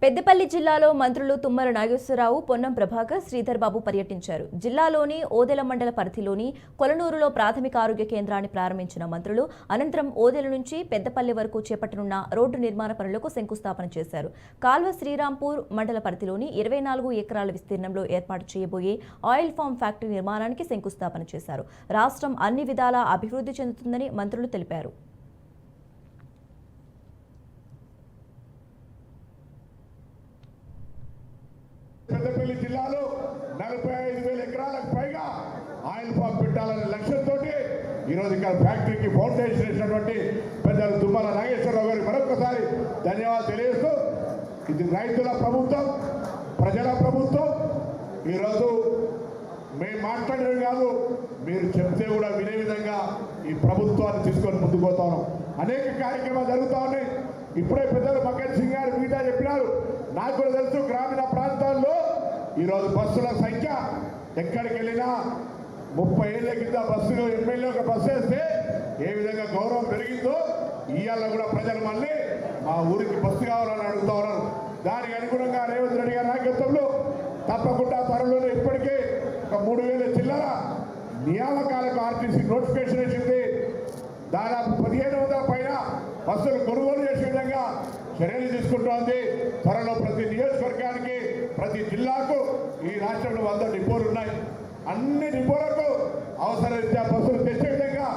పెద్దపల్లి జిల్లాలో మంత్రులు తుమ్మల నాగేశ్వరరావు, పొన్నం ప్రభాకర్, శ్రీధర్ బాబు పర్యటించారు. జిల్లాలోని ఓదెల మండల పరిధిలోని కొలనూరులో ప్రాథమిక ఆరోగ్య కేంద్రాన్ని ప్రారంభించిన మంత్రులు అనంతరం ఓదెల నుంచి పెద్దపల్లి వరకు చేపట్టనున్న రోడ్డు నిర్మాణ పనులకు శంకుస్థాపన చేశారు. కాల్వ శ్రీరాంపూర్ మండల పరిధిలోని 24 ఎకరాల విస్తీర్ణంలో ఏర్పాటు చేయబోయే ఆయిల్ ఫామ్ ఫ్యాక్టరీ నిర్మాణానికి శంకుస్థాపన చేశారు. రాష్ట్రం అన్ని విధాలా అభివృద్ధి చెందుతుందని మంత్రులు తెలిపారు. పెద్దపల్లి జిల్లాలో 45,000 ఎకరాలకు పైగా ఆయిల్ ఫామ్ పెట్టాలనే లక్ష్యంతో ఈరోజు ఇక్కడ ఫ్యాక్టరీకి ఫౌండేషన్ వేసినటువంటి పెద్దలు తుమ్మల నాగేశ్వరరావు గారికి మరొకసారి ధన్యవాదాలు తెలియజేస్తూ, ఇది రైతుల ప్రభుత్వం, ప్రజల ప్రభుత్వం. ఈరోజు మేము మాట్లాడేది కాదు, మీరు చెప్తే కూడా వినే విధంగా ఈ ప్రభుత్వాన్ని తీసుకొని ముందుకు పోతాను. అనేక కార్యక్రమాలు జరుగుతూ ఉన్నాయి. ఇప్పుడే పెద్దలు మక్కన్ సింగ్ గారు మిగతా చెప్పినారు. నాకు కూడా తెలుసు, గ్రామీణ ప్రాంతాల్లో ఈరోజు బస్సుల సంఖ్య ఎక్కడికి వెళ్ళినా 30 ఏళ్ల కింద బస్సులో ఎమ్మెల్యే ఒక బస్సు వేస్తే ఏ విధంగా గౌరవం పెరిగిందో ఇవాళ కూడా ప్రజలు మళ్ళీ మా ఊరికి బస్సు కావాలని అడుగుతా ఉన్నారు. దానికి అనుగుణంగా రేవంత్ రెడ్డి గారి నాయకత్వంలో తప్పకుండా త్వరలోనే ఇప్పటికే ఒక 3,000 చిల్లర నియామకాలకు ఆర్టీసీ నోటిఫికేషన్ వేసింది. దాదాపు 1,500 పైన బస్సులు కొనుగోలు చేసే విధంగా చర్యలు తీసుకుంటోంది. త్వరలో ప్రతి నియోజకవర్గానికి, ప్రతి జిల్లాకు ఈ రాష్ట్రంలో 100 డిపోలు ఉన్నాయి. అన్ని డిపోలకు అవసరరీత్యా బస్సులు తెచ్చే విధంగా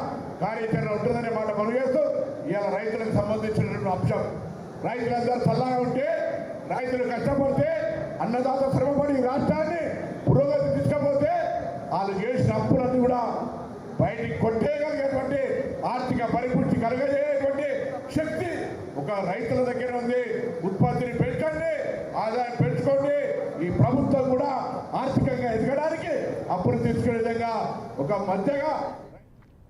కార్యాచరణ ఉంటుందనే మాట మనం చేస్తూ, ఇవాళ రైతులకు సంబంధించినటువంటి అంశం, రైతులందరూ చల్లగా ఉంటే, రైతులు కష్టపడితే, అన్నదాత శ్రమపడి రాష్ట్రాన్ని పురోగతి తీసుకపోతే వాళ్ళు చేసిన అప్పులన్నీ కూడా బయటికి కొట్టేయగలిగేటువంటి ఆర్థిక పరిపుష్టి కలగజేయటువంటి శక్తి ఒక రైతుల దగ్గర ఉంది. ఉత్పత్తిని పెంచండి, ఆదాయం పెంచుకోండి. ఈ ప్రభుత్వం కూడా ఆర్థికంగా ఎదగడానికి అప్పులు తీసుకునే విధంగా ఒక మధ్యగా